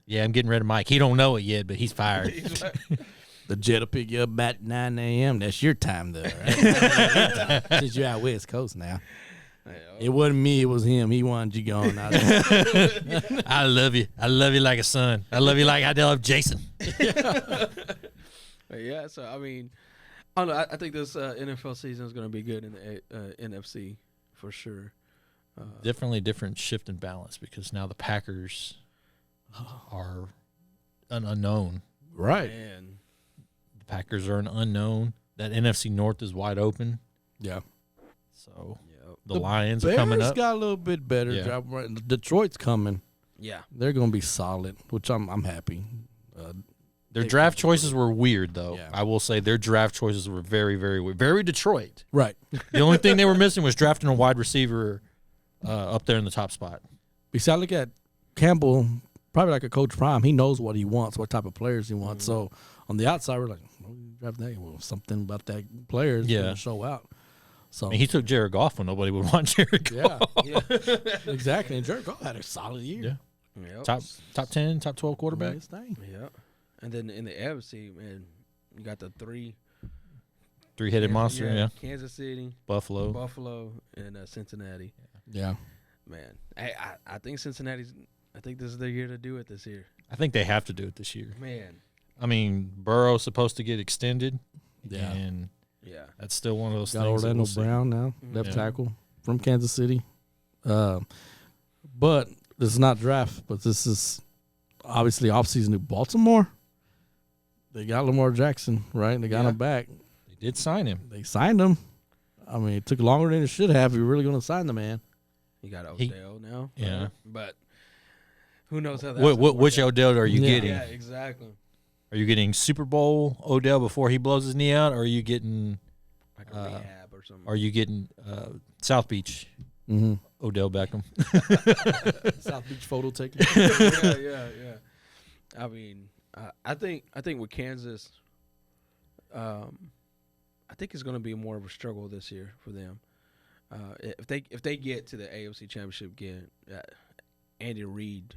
Yeah, I'm getting rid of Mike. He don't know it yet, but he's fired. The jet will pick you up at 9 a.m. That's your time, though, right? Since you're out West Coast now. It wasn't me. It was him. He wanted you gone. I love you. I love you like a son. I love you like I love Jason. Yeah, so, I mean, I don't know. I think this NFL season is going to be good in the NFC for sure. Definitely different shift and balance because now the Packers are an unknown. Right. Man. The Packers are an unknown. That NFC North is wide open. Yeah. So the Lions are coming up. Bears got a little bit better. Yeah. Detroit's coming. Yeah. They're going to be solid, which I'm happy. Their draft choices were weird, though. Yeah. I will say their draft choices were very, very weird. Very Detroit. Right. The only thing they were missing was drafting a wide receiver up there in the top spot. Because I look at Campbell, probably like a Coach Prime. He knows what he wants, what type of players he wants. So on the outside, we're like, draft that. Well, something about that player is going to show out. So I mean, he took Jared Goff when nobody would want Jared Goff. Yeah. Exactly. And Jared Goff had a solid year. Yeah. Yep. Top 10, top 12 quarterback. His thing. Yeah. And then in the NFC, man, you got the Three-headed monster, yeah. Kansas City, Buffalo, and Cincinnati. Yeah. Man, I think Cincinnati's. I think this is their year to do it this year. I think they have to do it this year. Man. I mean, Burrow's supposed to get extended. Yeah. And yeah, that's still one of those got things. Orlando Brown now, left tackle from Kansas City. But this is not draft, but this is obviously offseason to Baltimore. They got Lamar Jackson, right? They got him back. They did sign him. They signed him. I mean, it took longer than it should have. You're really going to sign the man. You got Odell now. Yeah. But who knows how that which Odell are you getting? Yeah, exactly. Are you getting Super Bowl Odell before he blows his knee out, or are you getting like a rehab or something? Are you getting South Beach Odell Beckham? South Beach photo taking. Yeah. I mean, I think with Kansas, I think it's going to be more of a struggle this year for them. If they get to the AFC Championship again, Andy Reid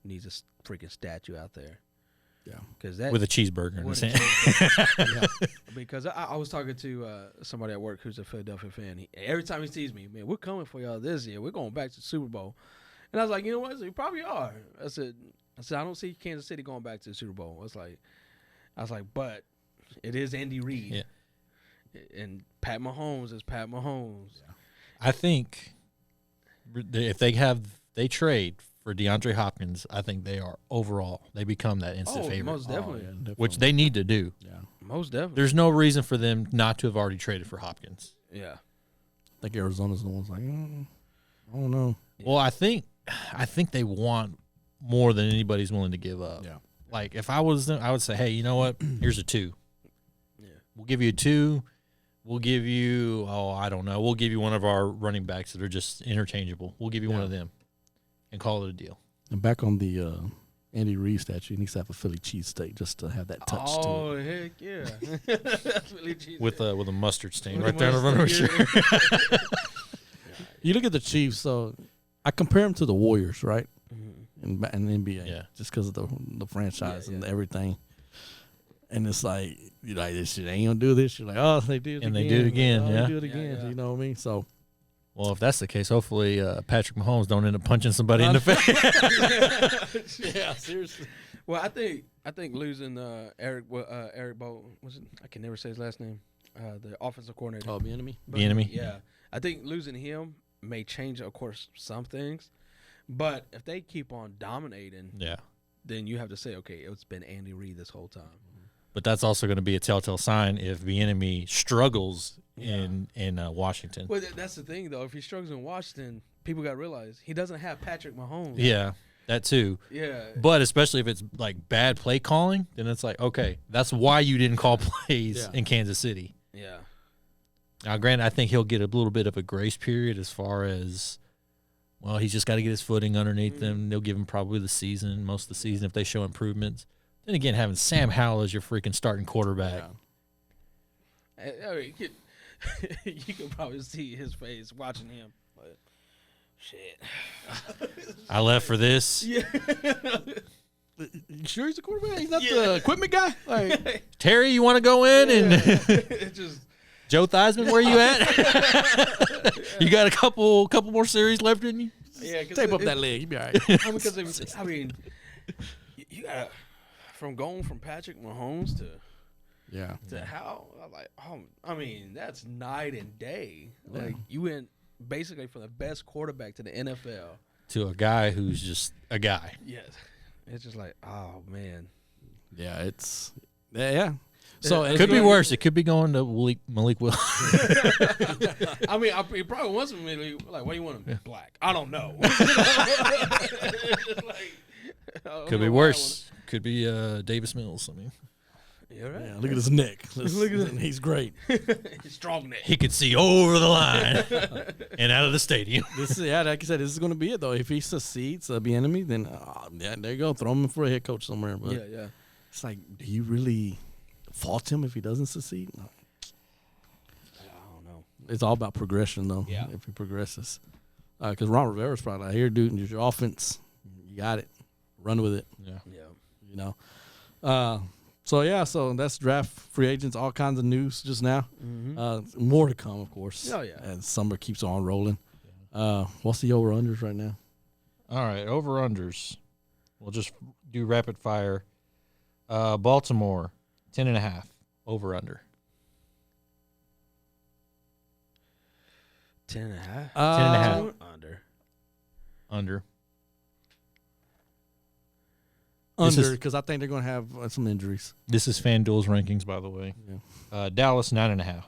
needs a freaking statue out there. Yeah, because that with a cheeseburger in his hand. Because I was talking to somebody at work who's a Philadelphia fan. Every time he sees me, man, we're coming for y'all this year. We're going back to the Super Bowl. And I was like, you know what? You probably are. I said, I don't see Kansas City going back to the Super Bowl. I was like, but it is Andy Reid. Yeah. And Pat Mahomes is Pat Mahomes. Yeah. I think if they trade for DeAndre Hopkins, I think they become that instant favorite. Most definitely. Which they need to do. Yeah. Most definitely. There's no reason for them not to have already traded for Hopkins. Yeah. I think Arizona's the ones like, I don't know. Yeah. Well, I think they want more than anybody's willing to give up. Yeah. Like if I was them, I would say, hey, you know what? Here's a 2. Yeah. We'll give you a 2. We'll give you, I don't know. We'll give you one of our running backs that are just interchangeable. We'll give you one of them and call it a deal. And back on the Andy Reid statue, he needs to have a Philly cheesesteak just to have that touch to it. Oh, heck yeah. Philly cheesesteak. With a mustard stain right there on the front of his shirt. You look at the Chiefs, so I compare them to the Warriors, right? Mm-hmm. In the NBA. Yeah. Just because of the franchise and everything. And it's like, you're like, this shit ain't going to do this. You're like, oh, they do it and again. they do it again, They do it again. Yeah. You know what I mean? So. Well, if that's the case, hopefully Patrick Mahomes don't end up punching somebody in the face. Yeah, seriously. Well, I think losing Eric Bow, I can never say his last name, the offensive coordinator. Oh, Bieniemy? Bieniemy? Yeah. I think losing him may change, of course, some things. But if they keep on dominating, Yeah. then you have to say, okay, it's been Andy Reid this whole time. But that's also going to be a telltale sign if the enemy struggles in Washington. Well, that's the thing, though. If he struggles in Washington, people got to realize he doesn't have Patrick Mahomes. Yeah, that too. Yeah. But especially if it's like bad play calling, then it's like, okay, that's why you didn't call plays in Kansas City. Yeah. Now, granted, I think he'll get a little bit of a grace period as far as, well, he's just got to get his footing underneath them. They'll give him probably the season, most of the season, if they show improvements. Then again, having Sam Howell as your freaking starting quarterback. Yeah. I mean, you can probably see his face watching him. But shit. I left for this. Yeah. You sure he's a quarterback? He's not the equipment guy? Like, Terry, you want to go in? And It just Joe Theismann, where you at? You got a couple more series left in you? yeah, tape up that leg. You'll be all right. Because I mean, you got from going from Patrick Mahomes to how like I mean that's night and day. Like you went basically from the best quarterback to the NFL To a guy who's just a guy. Yes, it's just like oh man. Yeah, it's So It could be worse. It could be going to Malik Willis. I mean, he probably wants him like, why you want him black? I don't know. Could be worse. Could be Davis Mills. I mean, you're right. Yeah, look at his neck. Look at him. He's great. He's strong neck. he could see over the line and out of the stadium. Like I said, this is going to be it though. If he succeeds, the enemy, then there you go. Throw him for a head coach somewhere. But Yeah. it's like, do you really fault him if he doesn't succeed? No. I don't know. It's all about progression though. Yeah. If he progresses, because Ron Rivera's probably like, here, dude, just your offense. You got it. Run with it. Yeah. You know. So that's draft, free agents, all kinds of news just now. Mm-hmm. More to come, of course. Oh, yeah. As summer keeps on rolling. What's the over-unders right now? All right, over-unders. We'll just do rapid fire. Baltimore, 10.5. Over-under. 10.5. 10.5. Under. Under, because I think they're going to have some injuries. This is FanDuel's rankings, by the way. Yeah. Dallas, 9.5.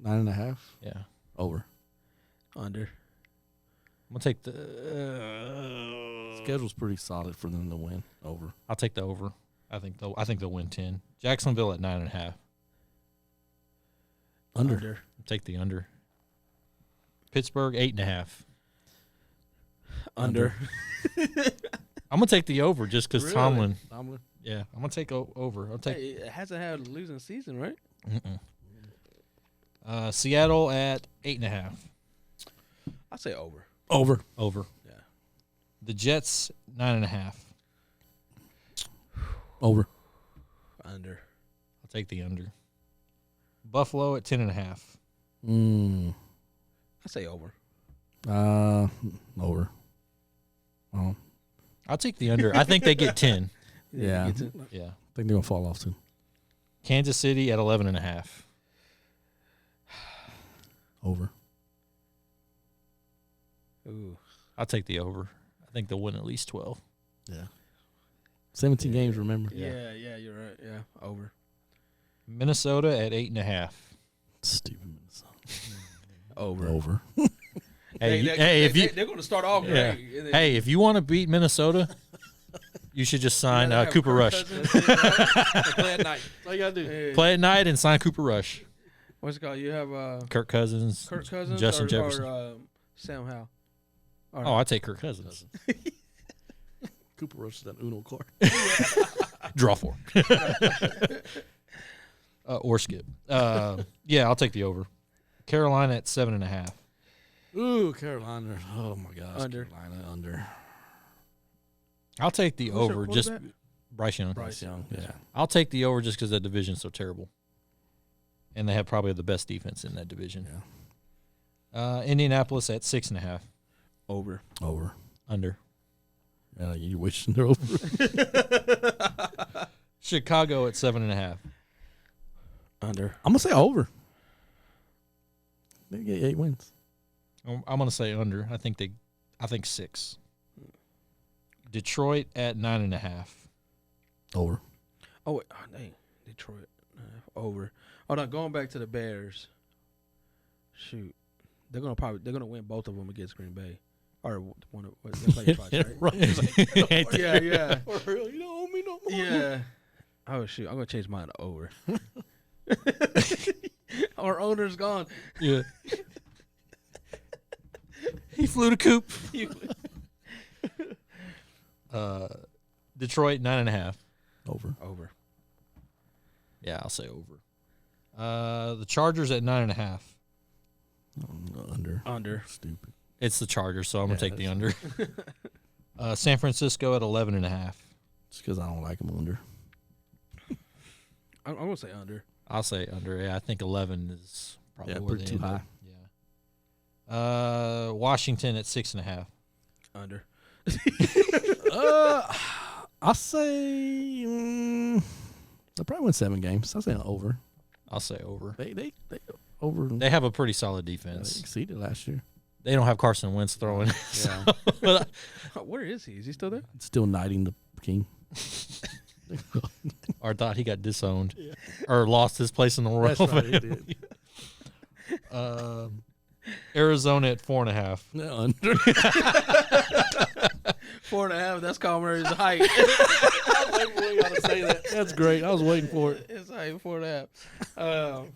9.5? Yeah. Over. Under. I'm going to take the Schedule's pretty solid for them to win. Over. I'll take the over. I think they'll win 10. Jacksonville at 9.5. Under. Take the under. Pittsburgh, 8.5. Under. I'm going to take the over just because Really? Tomlin. Tomlin? Yeah, I'm going to take over. I'll take Hey, it hasn't had a losing season, right? Seattle at 8.5. I say over. Over. Over. Yeah. The Jets, 9.5. Over. Under. I'll take the under. Buffalo at 10.5. I say over. Over. Oh. I'll take the under. I think they get 10. Yeah. I Gets it. Yeah. think they're going to fall off soon. Kansas City at 11.5. Over. Ooh. I'll take the over. I think they'll win at least 12. Yeah. 17 games, remember? Yeah, you're right. Yeah, over. Minnesota at 8.5. Stupid Minnesota. Over. Hey, they're going to start off yeah. great. Hey, if you want to beat Minnesota, you should just sign Cooper Rush. Play at night. That's all you got to do. Play at night and sign Cooper Rush. What's it called? You have Kirk Cousins, Justin Jefferson. or Sam Howell. Oh, I take Kirk Cousins. Cooper Rush is that Uno card. Draw 4. Or skip. Yeah, I'll take the over. Carolina at 7.5. Ooh, Carolina. Oh, my gosh. Under. Carolina under. I'll take the Who's over. their Bryce Young. Bryce Young. Yeah. I'll take the over just because that division's so terrible. And they have probably the best defense in that division. Yeah. Indianapolis at 6.5. Over. Under. Yeah, you wishing they're over. Chicago at 7.5. Under. I'm going to say over. They get 8 wins. I'm going to say under. I think they I think 6. Detroit at 9.5. Over. Oh, wait. Oh, dang. Detroit. Over. Oh, no. Going back to the Bears. Shoot. They're gonna win both of them against Green Bay. Or one of they play twice, right? Yeah. For real, you don't owe me no more. Yeah. Oh shoot, I'm gonna change mine to over. Our owner's gone. Yeah. He flew the coop. Detroit 9.5. Over. Yeah, I'll say over. The Chargers at 9.5. Under. Stupid. It's the Chargers, so I'm gonna take the under. San Francisco at 11.5. Just because I don't like them under. I'm gonna say under. I'll say under. Yeah, I think 11 is probably where pretty they too end high. up. Yeah. Washington at 6.5. Under. I'll say they'll probably win 7 games. I'll say over. I'll say over. They over. They have a pretty solid They defense. exceeded last year. They don't have Carson Wentz throwing. Yeah. But Where is he? Is he still there? Still knighting the king. or thought he got disowned or lost his place in the world. That's right, he did. Arizona at 4.5. No, under. 4.5. That's Commer's height. I was waiting for you to say that. That's great. I was waiting for it. It's height 4.5.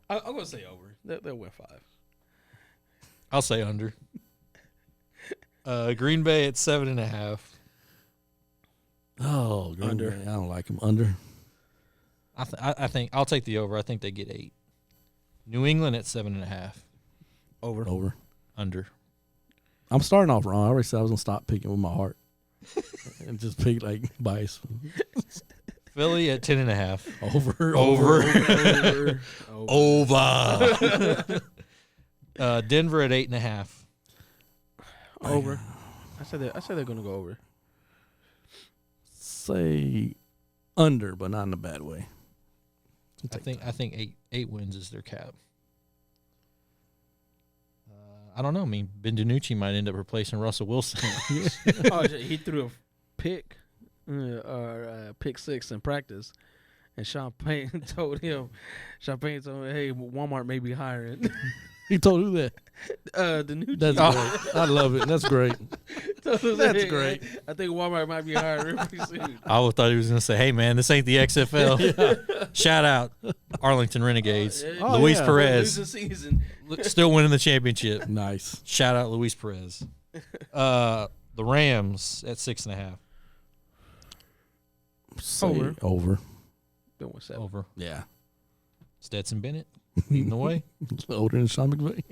I'm gonna say over. They'll win 5. I'll say under. Green Bay at 7.5. Oh, Green Under. Bay. I don't like them. Under. I think I'll take the over. I think they get 8. New England at 7.5. Over. Under. I'm starting off wrong. I already said I was gonna stop picking with my heart and just pick like bias. Philly at 10.5. Over. Denver at 8.5. Over. I said they're gonna go over. Say under, but not in a bad way. I think eight wins is their cap. I don't know. I mean, Ben DiNucci might end up replacing Russell Wilson. Oh, he threw a pick, pick 6 in practice, and Sean Payton told him, "Hey, Walmart may be hiring." He told who that? DiNucci. That's great. I love it. That's great. That's great. I think Walmart might be hiring pretty soon. I thought he was going to say, "Hey, man, this ain't the XFL." Shout out Arlington Renegades. Luis Perez. Lose the season. Still winning the championship. Nice. Shout out Luis Perez. The Rams at 6.5. Say over. Don't want 7. Over. Yeah. Stetson Bennett leading the way. Older than Sean McVay.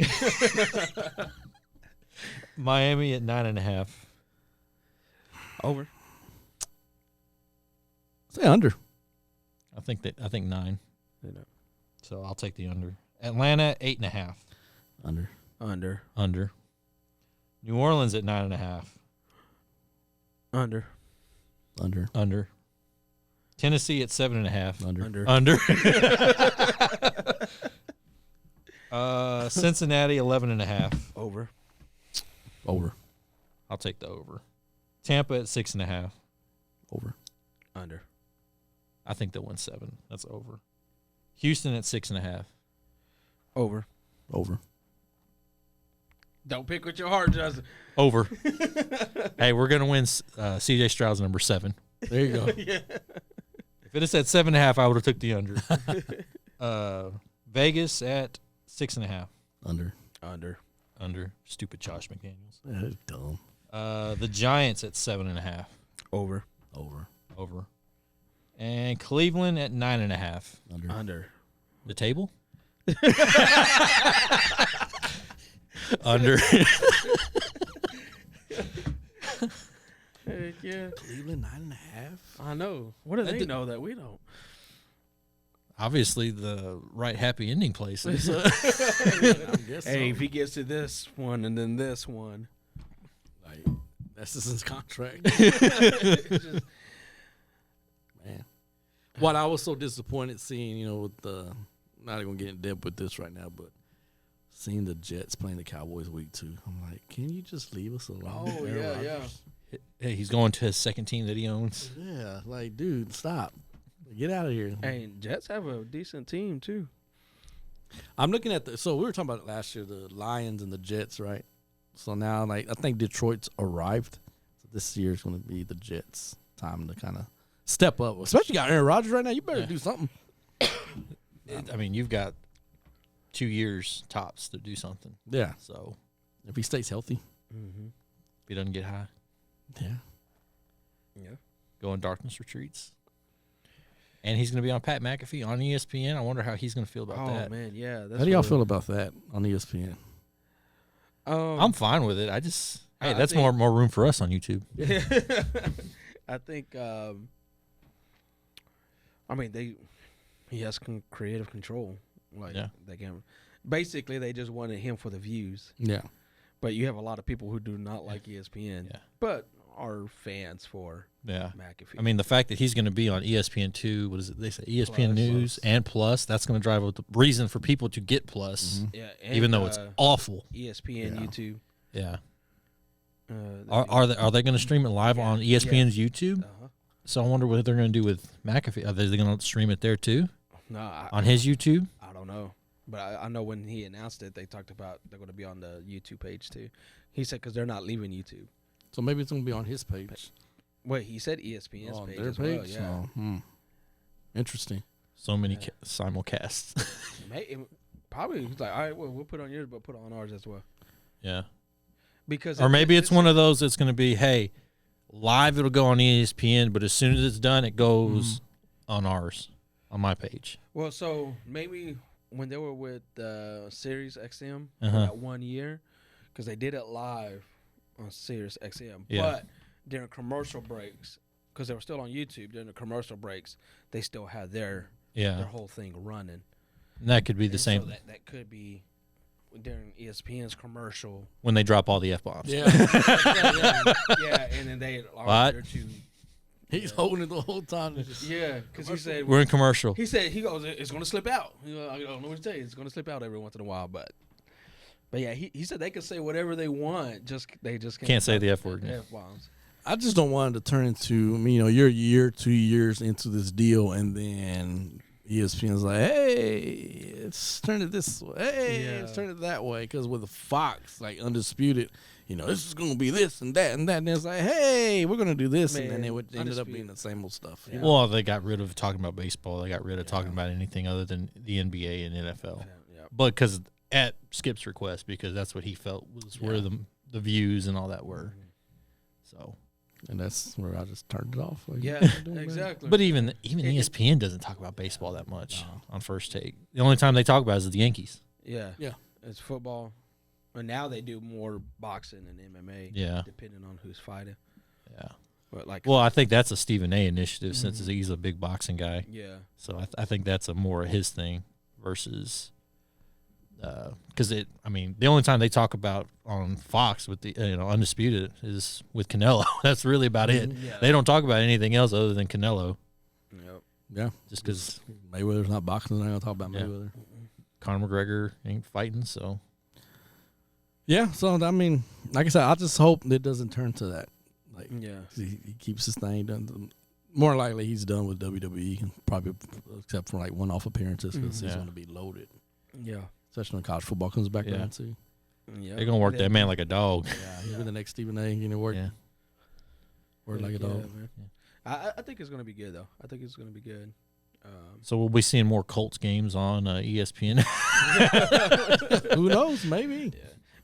Miami at 9.5. Over. Say under. I think 9. You know. So I'll take the under. Atlanta 8.5. Under. Under. New Orleans at 9.5. Under. Tennessee at 7.5. Under. Cincinnati 11.5. Over. I'll take the over. Tampa at 6.5. Under. I think they'll win 7. That's over. Houston at 6.5. Over. Don't pick with your heart, Justin. Over. Hey, we're gonna win. C.J. Stroud's number 7. There you go. Yeah. If it had said 7.5, I would have took the under. Vegas at 6.5. Under. Stupid Josh McDaniels. That's dumb. The Giants at 7.5. Over. And Cleveland at 9.5. Under. The table? Under. Heck yeah. Cleveland 9.5. I know. What do they know that we don't? Obviously, the right happy ending places. Hey, if he gets to this one and then this one. Like, that's just his contract. Man. What I was so disappointed seeing, with the, not even going to get in depth with this right now, but Seeing the Jets playing the Cowboys week 2, I'm like, can you just leave us alone? Oh, yeah. Hey, he's going to his second team that he owns. Yeah, like, dude, stop. Get out of here. Hey, Jets have a decent team, too. I'm looking at so we were talking about it last year, the Lions and the Jets, right? So now, like, I think Detroit's arrived. So this year's going to be the Jets' time to kind of step up. Especially got Aaron Rodgers right now. You better do something. You've got 2 years tops to do something. Yeah. So if he stays healthy. Mm-hmm. If he doesn't get high. Yeah. Go on darkness retreats. And he's going to be on Pat McAfee on ESPN. I wonder how he's going to feel about that. Oh, man, yeah. How do y'all feel about that on ESPN? I'm fine with it. Hey, that's think, more room for us on YouTube. I think, he has creative control. Like, they can, basically, they just wanted him for the views. Yeah. But you have a lot of people who do not like ESPN, but are fans for McAfee. I mean, the fact that he's going to be on ESPN2, what is it? They say ESPN News and Plus. That's going to drive the reason for people to get Plus, even though it's awful. ESPN, YouTube. Yeah. Are they going to stream it live on ESPN's YouTube? Uh-huh. So I wonder what they're going to do with McAfee. Are they going to stream it there too? No, on his YouTube. I don't know. But I know when he announced it, they talked about they're going to be on the YouTube page too. He said because they're not leaving YouTube. So maybe it's going to be on his page. Wait, he said ESPN's page their as page? well. Yeah. Interesting. So many simulcasts. Probably he's like, all right, well, we'll put on yours, but put on ours as well. Yeah. Because or maybe it's one of those that's going to be, hey, live it'll go on ESPN, but as soon as it's done, it goes on ours, on my page. Well, so maybe when they were with Sirius XM that 1 year, because they did it live on Sirius XM, but during commercial breaks, because they were still on YouTube, during the commercial breaks, they still had their whole thing running. And that could be the same. So that could be during ESPN's commercial. When they drop all the F-bombs. Yeah. And then they what? He's holding it the whole time. Because he said we're in commercial. He goes, it's going to slip out. I don't know what to tell you. It's going to slip out every once in a while, but yeah, he said they can say whatever they want. They just can't say the F word. F-bombs. I just don't want it to turn into, you're 2 years into this deal, and then ESPN's like, hey, let's turn it this way. Hey, let's turn it that way. Because with the Fox, like, Undisputed, this is going to be this and that and that. And it's like, hey, we're going to do this. And then it ended up being the same old stuff. Yeah. Well, they got rid of talking about baseball. They got rid of talking about anything other than the NBA and NFL. But because at Skip's request, because that's what he felt was where the views and all that were. So. And that's where I just turned it off. Like, exactly. But even ESPN doesn't talk about baseball that much on First Take. The only time they talk about it is the Yankees. Yeah. It's football. And now they do more boxing and MMA. Yeah. Depending on who's fighting. Yeah. But I think that's a Stephen A. initiative since he's a big boxing guy. Yeah. So I think that's a more of his thing versus because the only time they talk about on Fox with the Undisputed is with Canelo. That's really about it. Yeah. They don't talk about anything else other than Canelo. Yep. Yeah. Just because Mayweather's not boxing, they're not gonna talk about Mayweather. Conor McGregor ain't fighting, so. Yeah. So like I said, I just hope it doesn't turn to that. Like, he keeps his thing done. More likely, he's done with WWE, probably except for like one-off appearances because he's going to be loaded. Yeah. Especially when college football comes back around too. Yeah, they're gonna work that man like a dog. Yeah, he'll be the next Stephen A. Work like a dog. Man. I think it's gonna be good though. I think it's gonna be good. So we'll be seeing more Colts games on ESPN. Who knows? Maybe.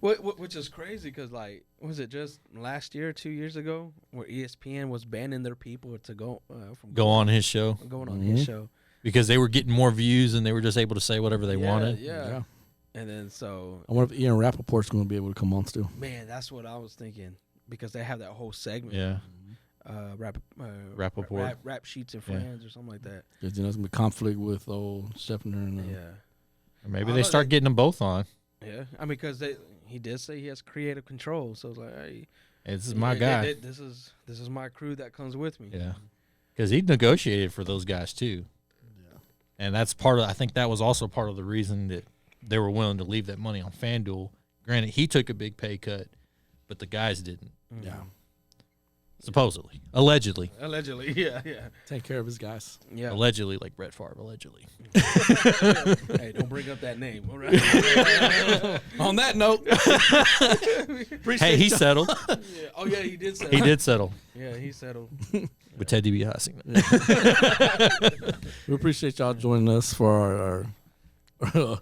Yeah. Which is crazy because was it just last year, 2 years ago, where ESPN was banning their people to go on his show, going on his show because they were getting more views and they were just able to say whatever they wanted. Yeah. And then I wonder if Ian Rappaport's going to be able to come on still. Man, that's what I was thinking because they have that whole segment. Yeah. Rappaport. Rap Sheets and Friends or something like that. Because it's going to be conflict with old Scheffner and Or maybe they start getting them both on. Yeah. Because he did say he has creative control, so it's like, hey, this is my guy. This is my crew that comes with me. Yeah. Because he negotiated for those guys too. And that's I think that was also part of the reason that they were willing to leave that money on FanDuel. Granted, he took a big pay cut, but the guys didn't. Yeah. Supposedly. Allegedly. Yeah. Take care of his guys. Yeah. Allegedly, like Brett Favre, allegedly. Hey, don't bring up that name. All right. On that note, hey, he settled. Yeah. Oh, yeah, he did settle. He did settle Yeah, he settled. with Ted DiBiase. we appreciate y'all joining us for our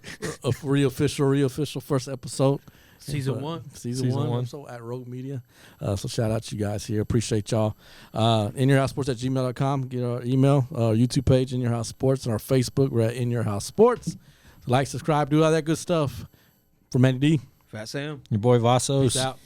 real official first episode. Season 1. Season one. Episode at Rogue Media. So shout out to you guys here. Appreciate y'all. InYourHouseSports@gmail.com. Get our email, YouTube page, In Your House Sports, and our Facebook. We're at In Your House Sports. Like, subscribe, do all that good stuff. For Manny D. Fat Sam. Your boy Vasos. Peace out.